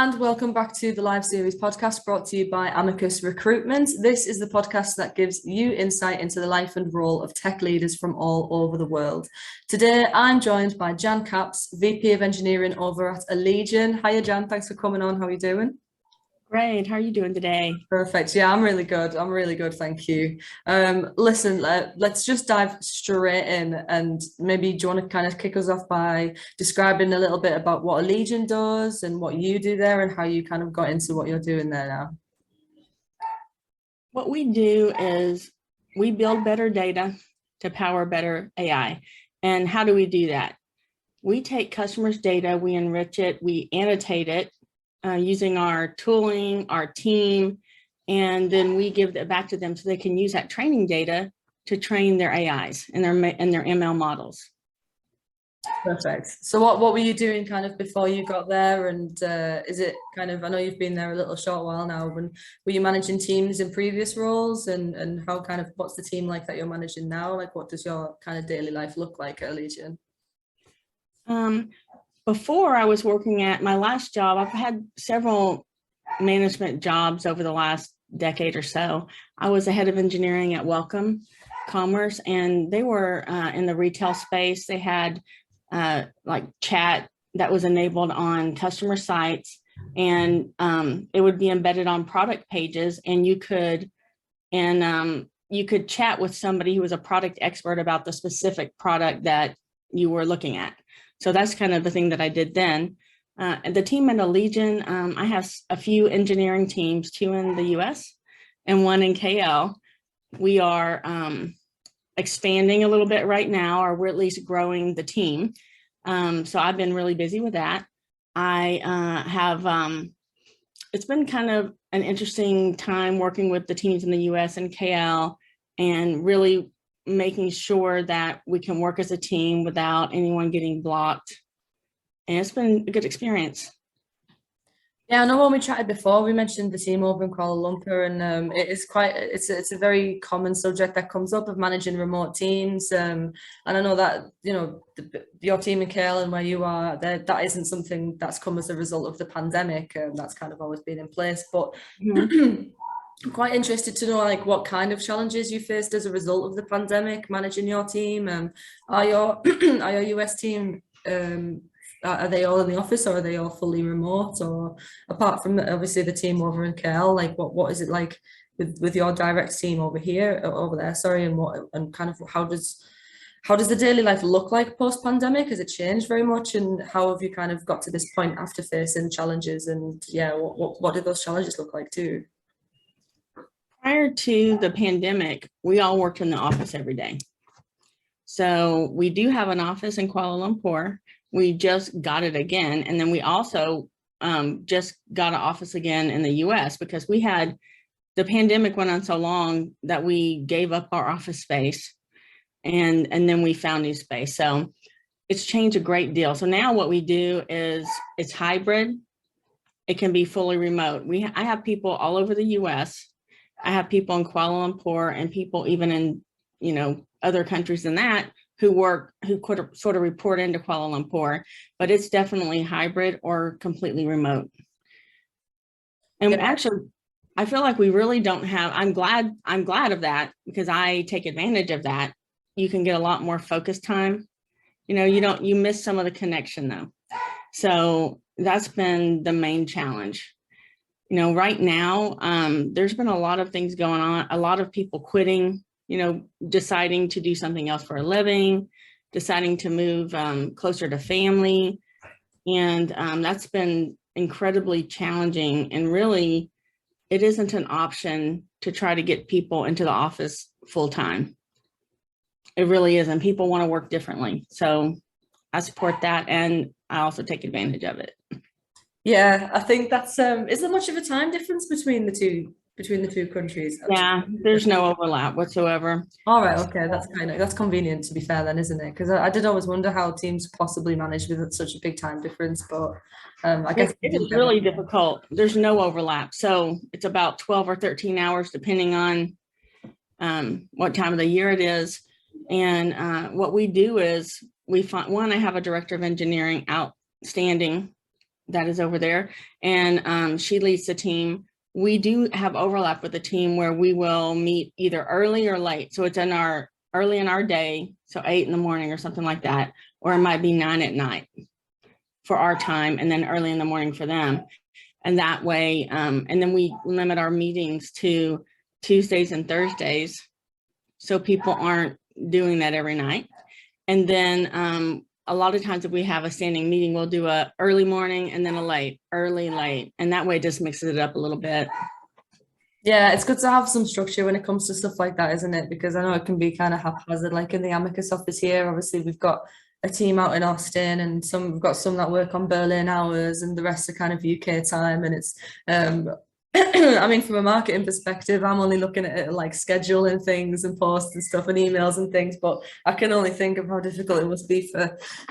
and welcome back to the live series podcast brought to you by Amicus Recruitment. This is the podcast that gives you insight into the life and role of tech leaders from all over the world. Today, I'm joined by Jan Capps, VP of Engineering over at Alegion. Hiya, Jan. Thanks for coming on. How are you doing? Great. How are you doing today? Perfect. Yeah, I'm really good. Thank you. Listen, let's just dive straight in, and maybe do you want to kind of kick us off by describing a little bit about what Alegion does and what you do there and how you kind of got into what you're doing there now? What we do is we build better data to power better AI. And how do we do that? We take customers' data, we enrich it, we annotate it, using our tooling, our team, and then we give it back to them so they can use that training data to train their AIs and their ML models. Perfect. So what were you doing kind of before you got there? And is it kind of, I know you've been there a little short while now, when were you managing teams in previous roles, and how kind of, what's the team like that you're managing now? Like, what does your kind of daily life look like at Alegion? Before I was working at my last job, I've had several management jobs over the last decade or so. I was the head of engineering at Welcome Commerce, and they were in the retail space. They had like chat that was enabled on customer sites, and it would be embedded on product pages, and you could chat with somebody who was a product expert about the specific product that you were looking at. So that's kind of the thing that I did then. The team at Alegion, I have a few engineering teams, 2 in the US and 1 in KL. We are expanding a little bit right now, or we're at least growing the team. So I've been really busy with that. It's been kind of an interesting time working with the teams in the US and KL, and really making sure that we can work as a team without anyone getting blocked. And it's been a good experience. Yeah, I know when we chatted before, we mentioned the team over in Kuala Lumpur, and it's a very common subject that comes up of managing remote teams. And I know that, you know, your team in KL and where you are, that isn't something that's come as a result of the pandemic. That's kind of always been in place. But I'm quite interested to know, like, what kind of challenges you faced as a result of the pandemic managing your team. Are your US team, are they all in the office, or are they all fully remote? Or apart from obviously the team over in KL, like what is it like with your direct team over there, sorry, and kind of how does the daily life look like post pandemic? Has it changed very much, and how have you kind of got to this point after facing challenges? And yeah, what did those challenges look like too? Prior to the pandemic, we all worked in the office every day. So we do have an office in Kuala Lumpur. We just got it again. And then we also just got an office again in the US, because the pandemic went on so long that we gave up our office space, and then we found new space. So it's changed a great deal. So now what we do is it's hybrid. It can be fully remote. I have people all over the US. I have people in Kuala Lumpur, and people even in, you know, other countries than that who could sort of report into Kuala Lumpur, but it's definitely hybrid or completely remote. And actually, I feel like we really don't have, I'm glad of that, because I take advantage of that. You can get a lot more focus time. You know, you miss some of the connection though. So that's been the main challenge. You know, right now, there's been a lot of things going on, a lot of people quitting, you know, deciding to do something else for a living, deciding to move closer to family. And that's been incredibly challenging. And really, it isn't an option to try to get people into the office full time. It really isn't. People want to work differently. So I support that, and I also take advantage of it. Yeah, I think that's is there much of a time difference between the two countries? Yeah, there's no overlap whatsoever. All right, okay, that's convenient, to be fair then, isn't it? Because I did always wonder how teams possibly manage with such a big time difference, but I guess it is really difficult. There's no overlap, so it's about 12 or 13 hours depending on what time of the year it is. And what we do is I have a director of engineering, outstanding, that is over there, and she leads the team. We do have overlap with the team where we will meet either early or late. So it's early in our day, so 8 in the morning or something like that, or it might be 9 at night for our time, and then early in the morning for them. And that way, and then we limit our meetings to Tuesdays and Thursdays, so people aren't doing that every night. And then a lot of times if we have a standing meeting, we'll do a early morning and then a late, early, late. And that way it just mixes it up a little bit. Yeah, it's good to have some structure when it comes to stuff like that, isn't it? Because I know it can be kind of haphazard. Like in the Amicus office here, obviously we've got a team out in Austin, and we've got some that work on Berlin hours, and the rest are kind of UK time. And it's I mean, from a marketing perspective, I'm only looking at it like scheduling things and posts and stuff and emails and things, but I can only think of how difficult it must be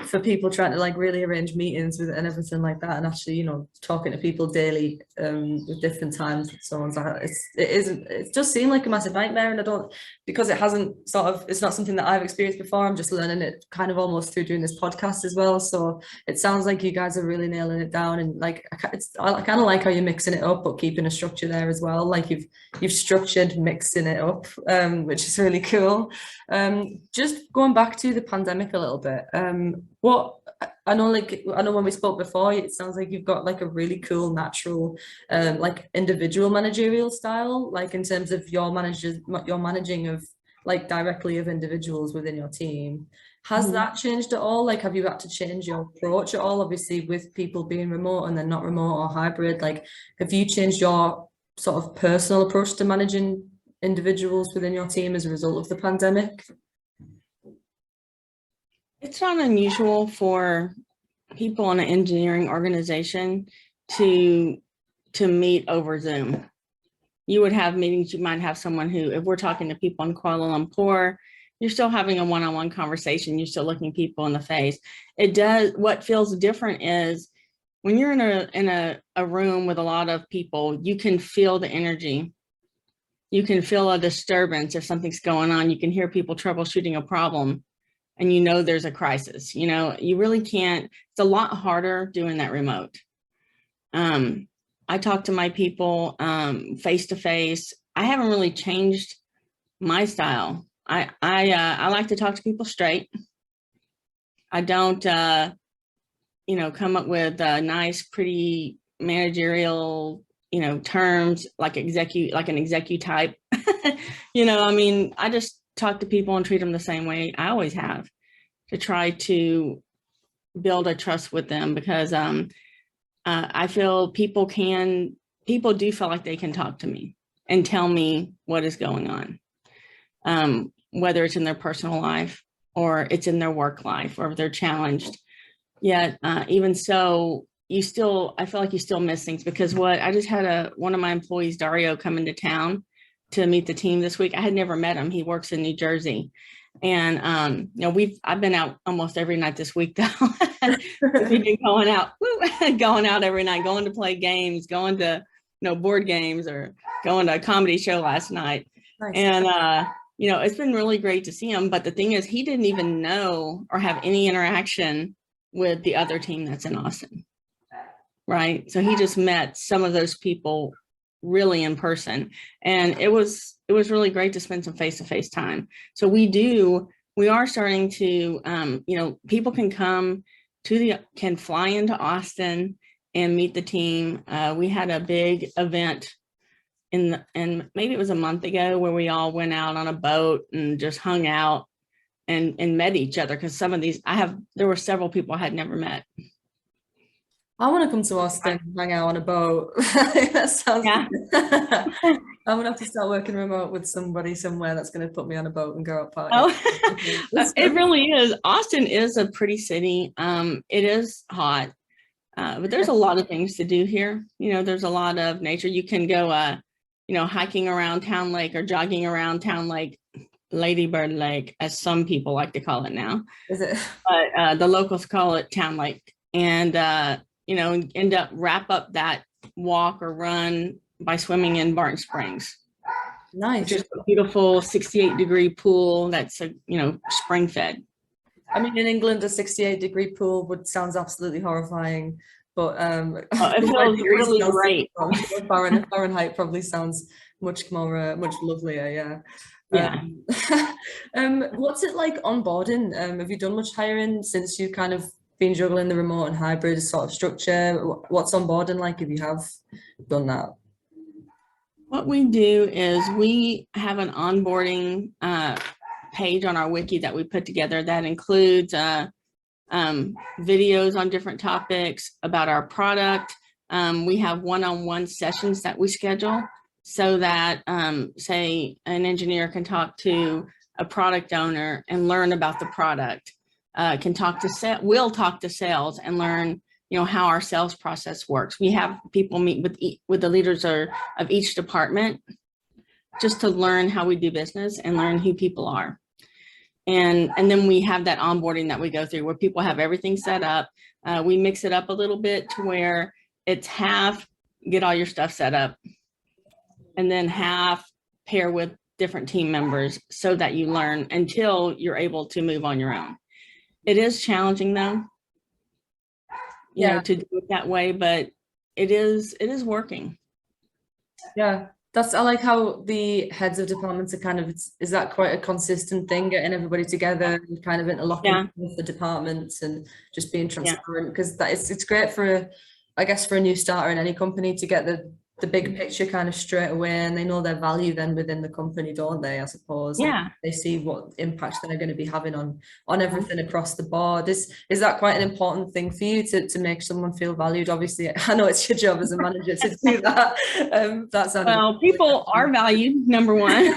for people trying to like really arrange meetings with it and everything like that, and actually, you know, talking to people daily with different times and so on. So it does seem like a massive nightmare, and I don't, because it hasn't it's not something that I've experienced before. I'm just learning it kind of almost through doing this podcast as well. So it sounds like you guys are really nailing it down, and like I kind of like how you're mixing it up but keeping a structure there as well. Like you've structured mixing it up, which is really cool. Just going back to the pandemic a little bit, what I know when we spoke before, it sounds like you've got like a really cool natural like individual managerial style, like in terms of your managing of like directly of individuals within your team. Has that changed at all? Like, have you had to change your approach at all? Obviously, with people being remote and then not remote or hybrid, like, have you changed your sort of personal approach to managing individuals within your team as a result of the pandemic? It's not unusual for people in an engineering organization to meet over Zoom. You would have meetings, you might have someone who, if we're talking to people in Kuala Lumpur, you're still having a one-on-one conversation, you're still looking people in the face. What feels different is when you're in a room with a lot of people, you can feel the energy. You can feel a disturbance if something's going on. You can hear people troubleshooting a problem, and you know there's a crisis. You know, you really can't, it's a lot harder doing that remote. I talk to my people face to face. I haven't really changed my style. I like to talk to people straight. I don't, you know, come up with nice, pretty managerial, you know, terms like an executive type. You know, I mean, I just talk to people and treat them the same way I always have, to try to build a trust with them, because I feel people do feel like they can talk to me and tell me what is going on, whether it's in their personal life or it's in their work life, or if they're challenged. Yet, even so, I feel like you still miss things, because I just had one of my employees, Dario, come into town to meet the team this week. I had never met him. He works in New Jersey. And, you know, I've been out almost every night this week though. We've been going out every night, going to play games, going to, you know, board games, or going to a comedy show last night. Nice. And, you know, it's been really great to see him. But the thing is, he didn't even know or have any interaction with the other team that's in Austin. Right. So he just met some of those people really in person. And it was really great to spend some face-to-face time. So we are starting to, you know, people can can fly into Austin and meet the team. We had a big event and maybe it was a month ago, where we all went out on a boat and just hung out and met each other. Because there were several people I had never met. I want to come to Austin and hang out on a boat. That sounds good. I'm gonna have to start working remote with somebody somewhere that's going to put me on a boat and go out party. Oh, it really is. Austin is a pretty city. It is hot, but there's a lot of things to do here. You know, there's a lot of nature. You can go, you know, hiking around Town Lake, or jogging around Town Lake, Ladybird Lake, as some people like to call it now. Is it? But the locals call it Town Lake. And you know, wrap up that walk or run by swimming in Barton Springs. Nice. Just a beautiful 68-degree pool that's, you know, spring fed. I mean, in England, a 68-degree pool sounds absolutely horrifying. but It feels really great. Fahrenheit probably sounds much more much lovelier. Yeah. Yeah. What's it like onboarding? Have you done much hiring since you kind of been juggling the remote and hybrid sort of structure? What's onboarding like if you have done that? What we do is we have an onboarding page on our wiki that we put together that includes videos on different topics about our product. We have one-on-one sessions that we schedule so that, say, an engineer can talk to a product owner and learn about the product, will talk to sales and learn, how our sales process works. We have people meet with the leaders of each department just to learn how we do business and learn who people are. And then we have that onboarding that we go through where people have everything set up. We mix it up a little bit to where it's half get all your stuff set up and then half pair with different team members so that you learn until you're able to move on your own. It is challenging though, to do it that way, but it is working. Yeah. I like how the heads of departments are kind of, is that quite a consistent thing, getting everybody together and kind of interlocking with the departments and just being transparent? Because it's great for, I guess, for a new starter in any company to get the big picture kind of straight away, and they know their value then within the company, don't they, I suppose? Yeah. They see what impact they're going to be having on everything across the board. Is that quite an important thing for you to make someone feel valued? Obviously, I know it's your job as a manager to do that. Well, people are valued, number one.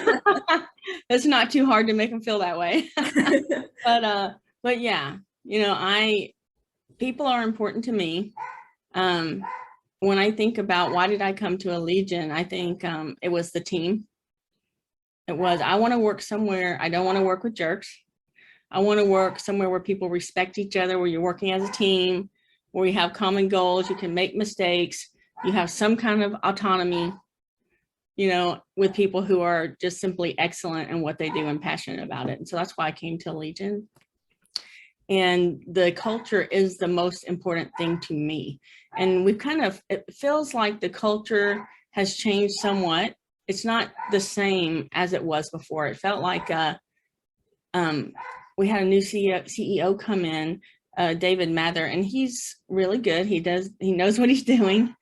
It's not too hard to make them feel that way. But yeah, people are important to me. When I think about why did I come to Alegion, I think it was the team. It was, I want to work somewhere. I don't want to work with jerks. I want to work somewhere where people respect each other, where you're working as a team, where you have common goals, you can make mistakes, you have some kind of autonomy, with people who are just simply excellent in what they do and passionate about it. And so that's why I came to Alegion. And the culture is the most important thing to me. And it feels like the culture has changed somewhat. It's not the same as it was before. It felt like we had a new CEO come in, David Mather, and he's really good. He knows what he's doing.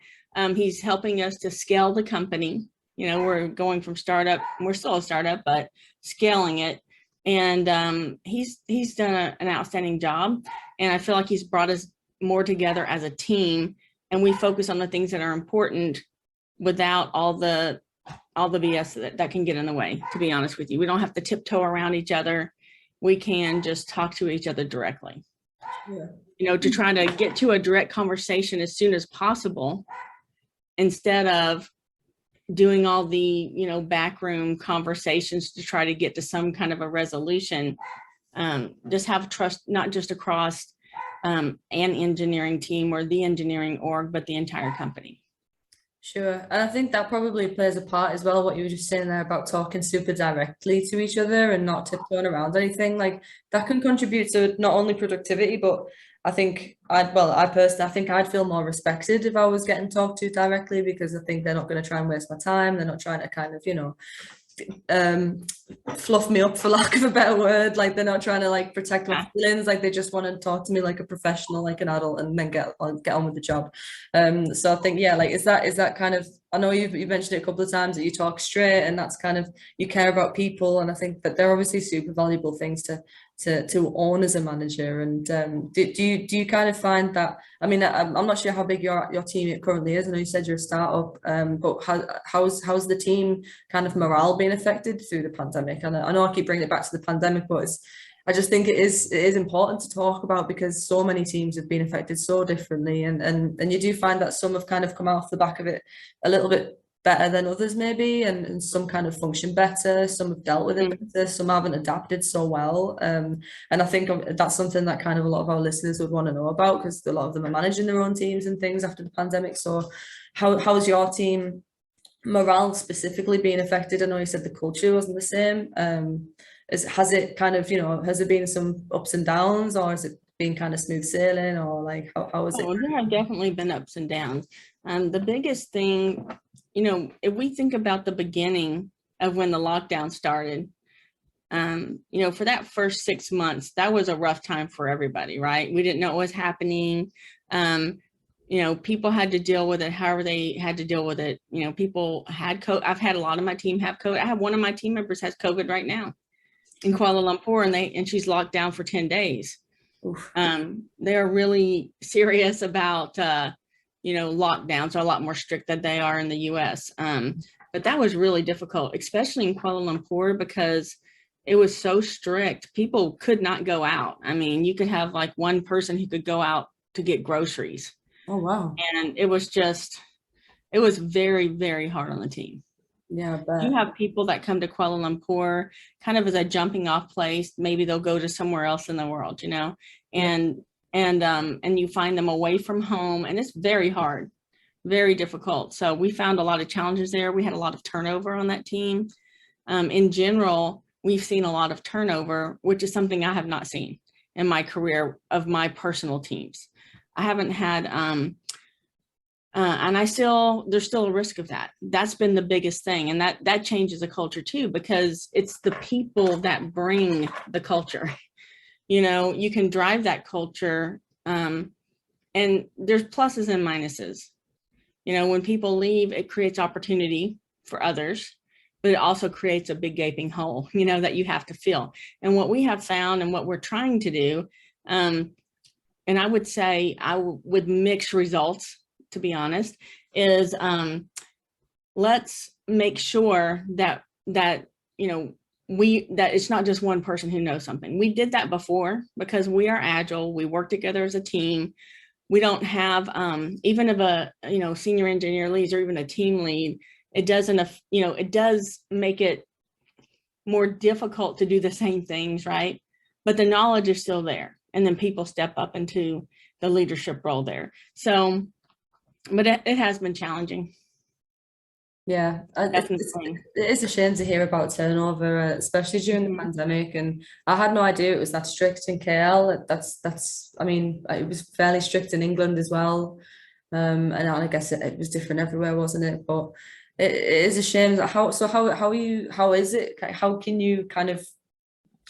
He's helping us to scale the company. We're going from startup, we're still a startup, but scaling it. And he's done an outstanding job. And I feel like he's brought us more together as a team, and we focus on the things that are important without all the BS that can get in the way, to be honest with you. We don't have to tiptoe around each other. We can just talk to each other directly. To try to get to a direct conversation as soon as possible instead of doing all the, backroom conversations to try to get to some kind of a resolution. Just have trust, not just across an engineering team or the engineering org, but the entire company. Sure. And I think that probably plays a part as well, what you were just saying there about talking super directly to each other and not tiptoeing around anything. Like that can contribute to not only productivity, but I think I think I'd feel more respected if I was getting talked to directly, because I think they're not going to try and waste my time. They're not trying to kind of, fluff me up, for lack of a better word. Like they're not trying to like protect my feelings. Like they just want to talk to me like a professional, like an adult, and then get on with the job. So I think, like, is that kind of, I know you've mentioned it a couple of times that you talk straight, and that's kind of, you care about people, and I think that they're obviously super valuable things to own as a manager. And do you kind of find that, I mean, I'm not sure how big your team currently is. I know you said you're a startup, but how's the team kind of morale being affected through the pandemic? And I know I keep bringing it back to the pandemic, but I just think it is important to talk about, because so many teams have been affected so differently, and you do find that some have kind of come off the back of it a little bit better than others maybe, and some kind of function better, some have dealt with it better, some haven't adapted so well, and I think that's something that kind of a lot of our listeners would want to know about, because a lot of them are managing their own teams and things after the pandemic. So how's your team morale specifically being affected? I know you said the culture wasn't the same. Has it kind of, has there been some ups and downs, or is it been kind of smooth sailing, or like how was it? Oh, there have definitely been ups and downs. The biggest thing, you know, if we think about the beginning of when the lockdown started, you know, for that first 6 months, that was a rough time for everybody, right? We didn't know what was happening. You know, people had to deal with it however they had to deal with it. You know, people had COVID. I've had a lot of my team have COVID. I have one of my team members has COVID right now in Kuala Lumpur, and she's locked down for 10 days. Oof. They're really serious about, you know, lockdowns are a lot more strict than they are in the US. But that was really difficult, especially in Kuala Lumpur, because it was so strict. People could not go out. I mean, you could have like one person who could go out to get groceries. Oh, wow. And it was very, very hard on the team. Yeah, I bet. You have people that come to Kuala Lumpur kind of as a jumping off place. Maybe they'll go to somewhere else in the world, you know, and you find them away from home, and it's very hard, very difficult. So we found a lot of challenges there. We had a lot of turnover on that team. In general, we've seen a lot of turnover, which is something I have not seen in my career of my personal teams. I haven't had, and there's still a risk of that. That's been the biggest thing. And that changes the culture too, because it's the people that bring the culture. You know, you can drive that culture, and there's pluses and minuses. You know, when people leave, it creates opportunity for others, but it also creates a big gaping hole, you know, that you have to fill. And what we have found and what we're trying to do, and I would say I would mix results, to be honest, is let's make sure that you know, that it's not just one person who knows something. We did that before because we are agile. We work together as a team. We don't have even if a, you know, senior engineer leads or even a team lead, it doesn't, you know, it does make it more difficult to do the same things, right? But the knowledge is still there. And then people step up into the leadership role there. So, but it has been challenging. Yeah, it is a shame to hear about turnover, especially during the pandemic. And I had no idea it was that strict in KL. I mean, it was fairly strict in England as well. And I guess it was different everywhere, wasn't it? But it is a shame. How is it? How can you kind of,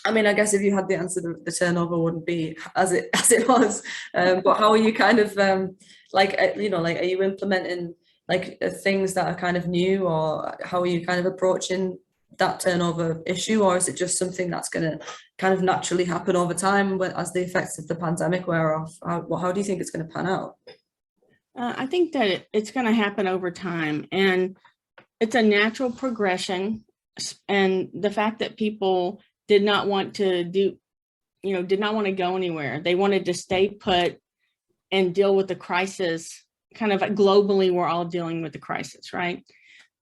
I mean, I guess if you had the answer, the turnover wouldn't be as it was. But how are you kind of you know, like, are you implementing like things that are kind of new, or how are you kind of approaching that turnover issue, or is it just something that's going to kind of naturally happen over time as the effects of the pandemic wear off? How do you think it's going to pan out? I think that it's going to happen over time, and it's a natural progression. And the fact that people did not want to did not want to go anywhere. They wanted to stay put and deal with the crisis. Kind of globally, we're all dealing with the crisis, right?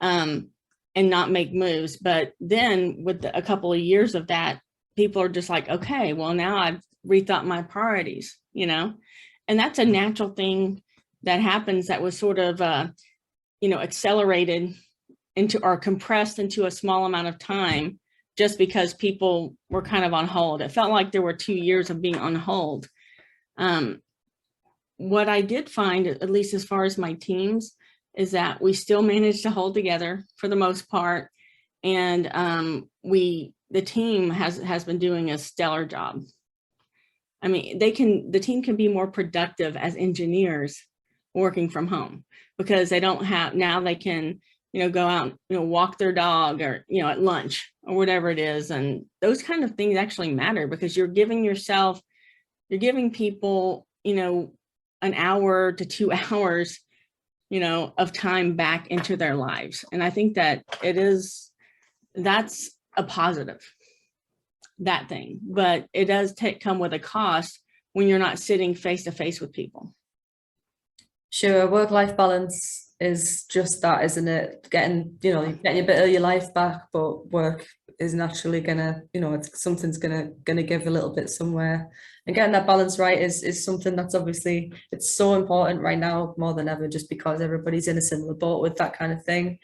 And not make moves. But then with a couple of years of that, people are just like, okay, well, now I've rethought my priorities, you know? And that's a natural thing that happens that was sort of, you know, accelerated into or compressed into a small amount of time just because people were kind of on hold. It felt like there were 2 years of being on hold. What I did find, at least as far as my teams, is that we still managed to hold together for the most part. And the team has been doing a stellar job. I mean, the team can be more productive as engineers working from home because they don't have, now they can, you know, go out, you know, walk their dog or, you know, at lunch or whatever it is. And those kind of things actually matter because you're giving people, you know, an hour to 2 hours, you know, of time back into their lives. And I think that that's a positive, that thing, but it does come with a cost when you're not sitting face to face with people. Sure, work-life balance is just that, isn't it? Getting a bit of your life back, but work is naturally gonna, you know, something's gonna give a little bit somewhere. And getting that balance right is something that's obviously, it's so important right now more than ever, just because everybody's in a similar boat with that kind of thing.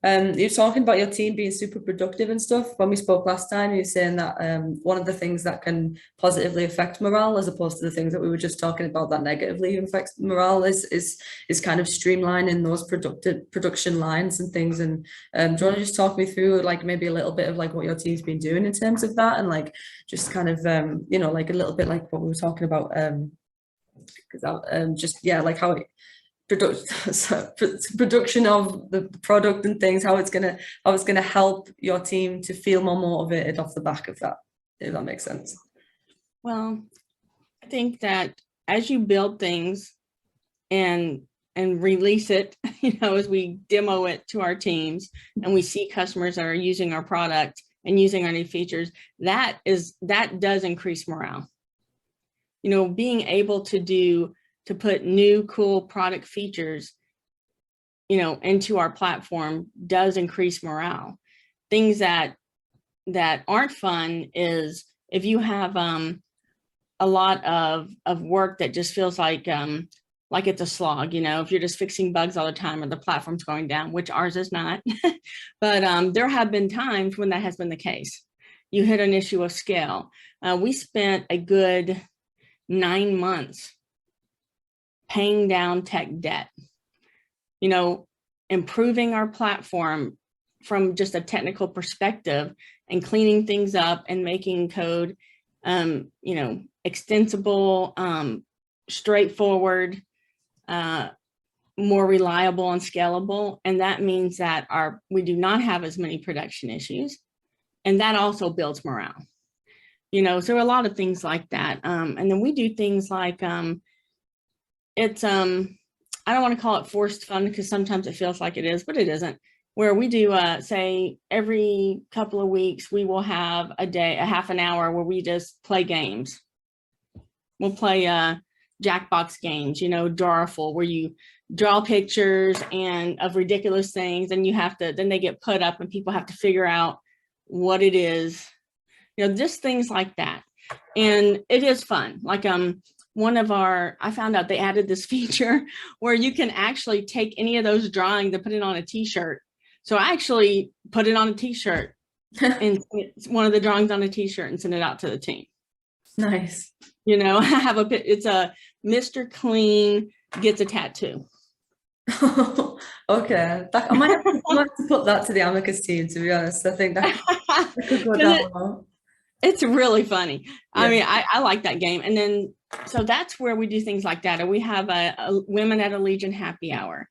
You're talking about your team being super productive and stuff. When we spoke last time, you were saying that one of the things that can positively affect morale, as opposed to the things that we were just talking about that negatively affects morale, is kind of streamlining those production lines and things. And do you want to just talk me through like maybe a little bit of like what your team's been doing in terms of that, and like just kind of like a little bit like what we were talking about, because just yeah, like how it production of the product and things, how it's gonna help your team to feel more motivated off the back of that, if that makes sense. Well, I think that as you build things and release it, as we demo it to our teams and we see customers that are using our product and using our new features, that does increase morale. Being able to put new cool product features, into our platform does increase morale. Things that aren't fun is if you have a lot of work that just feels like it's a slog, if you're just fixing bugs all the time or the platform's going down, which ours is not. But there have been times when that has been the case. You hit an issue of scale. We spent a good 9 months paying down tech debt, improving our platform from just a technical perspective and cleaning things up and making code, extensible, straightforward, more reliable and scalable. And that means that we do not have as many production issues. And that also builds morale. So there are a lot of things like that. And then we do things like, it's, I don't want to call it forced fun because sometimes it feels like it is, but it isn't. Where we do, say every couple of weeks, we will have a half an hour where we just play games. We'll play Jackbox games, drawful, where you draw pictures of ridiculous things, and then they get put up and people have to figure out what it is, just things like that. And it is fun. Like I found out they added this feature where you can actually take any of those drawings and put it on a t-shirt. So I actually put it on a t-shirt and one of the drawings on a t-shirt and send it out to the team. Nice. I have it's a Mr. Clean gets a tattoo. Okay. I might have to put that to the Amicus team, to be honest. I think that could go down well. It's really funny. Yeah. I mean, I like that game. And then, so that's where we do things like that. And we have a Women at Alegion happy hour.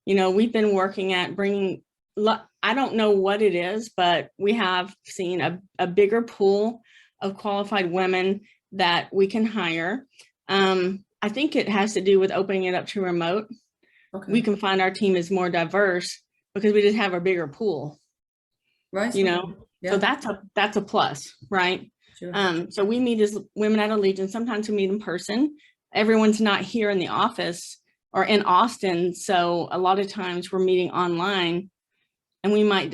We've been working at bringing, I don't know what it is, but we have seen a bigger pool of qualified women that we can hire. I think it has to do with opening it up to remote. Okay. We can find our team is more diverse because we just have a bigger pool. Right. Yeah. So that's a plus, right? Sure. So we meet as Women at Alegion. Sometimes we meet in person. Everyone's not here in the office or in Austin. So a lot of times we're meeting online and we might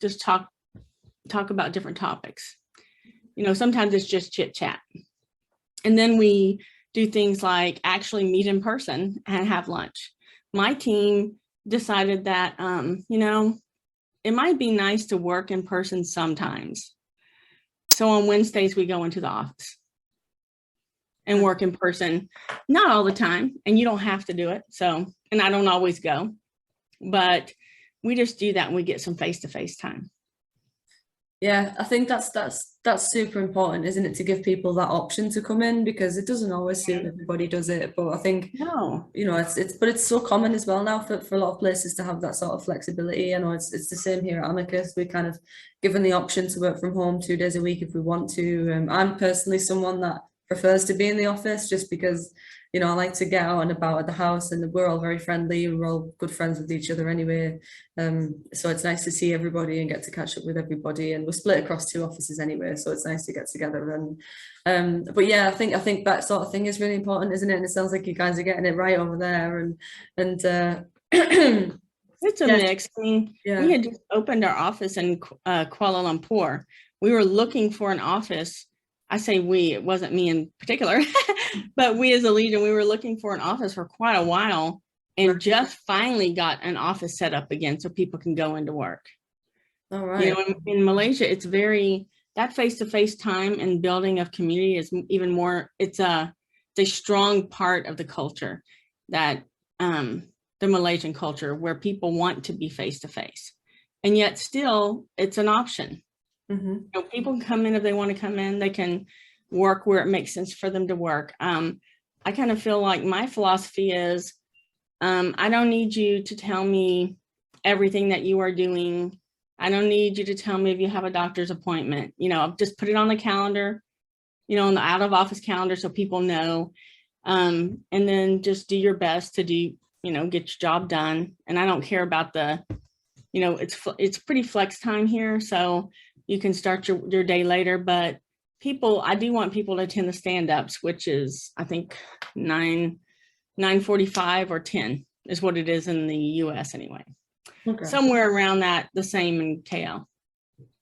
just talk about different topics. Sometimes it's just chit chat. And then we do things like actually meet in person and have lunch. My team decided that, it might be nice to work in person sometimes. So on Wednesdays, we go into the office and work in person, not all the time, and you don't have to do it. So, and I don't always go, but we just do that and we get some face-to-face time. Yeah, I think that's super important, isn't it, to give people that option to come in, because it doesn't always suit everybody, does it? But I think it's so common as well now for a lot of places to have that sort of flexibility. I know it's the same here at Amicus. We're kind of given the option to work from home 2 days a week if we want to. I'm personally someone that prefers to be in the office just because I like to get out and about at the house, and we're all very friendly. We're all good friends with each other anyway. So it's nice to see everybody and get to catch up with everybody. And we're split across 2 offices anyway, so it's nice to get together. And but yeah, I think that sort of thing is really important, isn't it? And it sounds like you guys are getting it right over there. And it's a mix. I mean, we had just opened our office in Kuala Lumpur. We were looking for an office. I say we, it wasn't me in particular, but we as Alegion, we were looking for an office for quite a while and just finally got an office set up again so people can go into work. All right. You know, in Malaysia, it's very, that face-to-face time and building of community is even more, it's a strong part of the culture, that the Malaysian culture, where people want to be face-to-face. And yet still, it's an option. Mm-hmm. You know, people can come in if they want to come in, they can work where it makes sense for them to work. I kind of feel like my philosophy is, I don't need you to tell me everything that you are doing. I don't need you to tell me if you have a doctor's appointment. You know, just put it on the calendar, you know, on the out of office calendar so people know. And then just do your best to do, you know, get your job done. And I don't care about the, you know, it's pretty flex time here. So you can start your day later, but I do want people to attend the stand-ups, which is, I think 9:45 or 10 is what it is in the US anyway. Okay. Somewhere around that, the same in KL.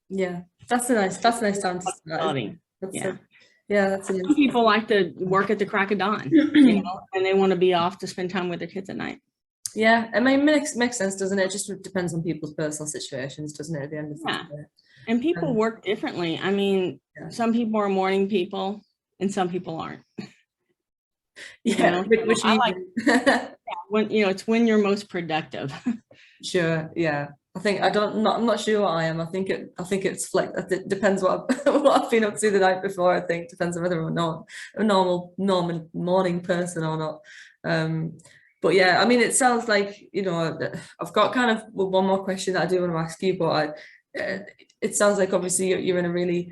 Yeah, that's a nice time to start. That's Some people like to work at the crack of dawn, you know, and they want to be off to spend time with their kids at night. Yeah, I mean, makes sense, doesn't it? It just depends on people's personal situations, doesn't it, at the end of the day? And people work differently. I mean, some people are morning people and some people aren't. Yeah, you know? which I like when, you know, it's when you're most productive. Sure. Yeah. I'm not sure what I am. I think it's flex. It depends what I've been up to the night before. I think depends on whether I'm not a normal morning person or not. But yeah, I mean, it sounds like, you know, I've got kind of one more question that I do want to ask you, but it sounds like obviously you're in a really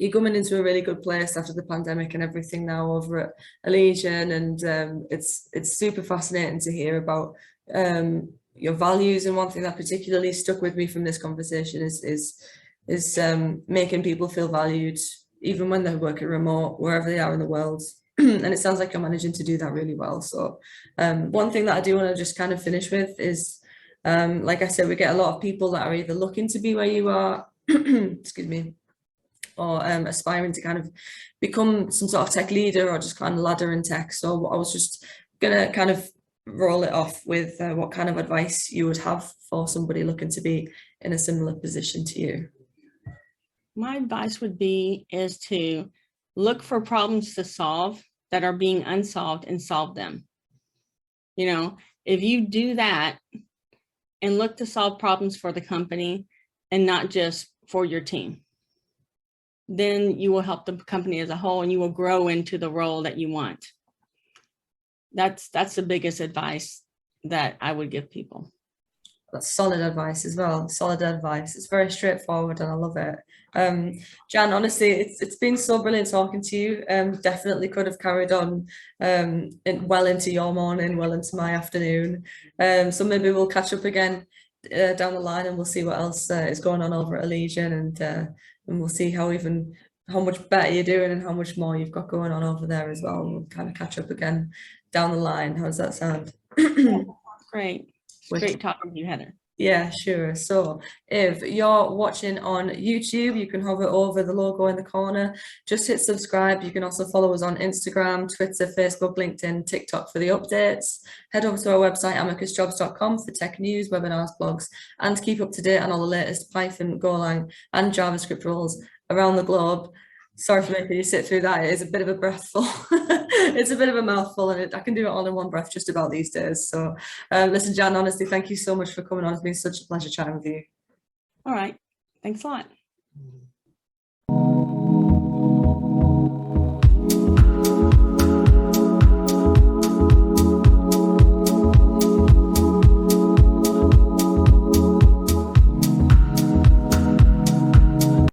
you're coming into a really good place after the pandemic and everything now over at Alegion, and it's super fascinating to hear about your values. And one thing that particularly stuck with me from this conversation is making people feel valued even when they're working remote, wherever they are in the world. And it sounds like you're managing to do that really well. So one thing that I do want to just kind of finish with is, like I said, we get a lot of people that are either looking to be where you are, excuse me, or aspiring to kind of become some sort of tech leader or just kind of ladder in tech. So I was just gonna kind of roll it off with what kind of advice you would have for somebody looking to be in a similar position to you. My advice would be is to look for problems to solve that are being unsolved and solve them. You know, if you do that and look to solve problems for the company and not just for your team, then you will help the company as a whole and you will grow into the role that you want. That's the biggest advice that I would give people. That's solid advice as well. Solid advice. It's very straightforward and I love it. Jan, honestly, it's been so brilliant talking to you. Definitely could have carried on well into your morning, well into my afternoon. So maybe we'll catch up again down the line and we'll see what else is going on over at Alegion, and we'll see how much better you're doing and how much more you've got going on over there as well. We'll kind of catch up again down the line. How does that sound? Great. Great talking to you, Heather. Yeah, sure. So if you're watching on YouTube, you can hover over the logo in the corner, just hit subscribe. You can also follow us on Instagram, Twitter, Facebook, LinkedIn, TikTok for the updates. Head over to our website, amicusjobs.com, for tech news, webinars, blogs, and to keep up to date on all the latest Python, Golang, and JavaScript roles around the globe. Sorry for making you sit through that. It is a bit of a breathful. It's a bit of a mouthful, and I can do it all in one breath just about these days. So listen, Jan, honestly, thank you so much for coming on. It's been such a pleasure chatting with you. All right. Thanks a lot.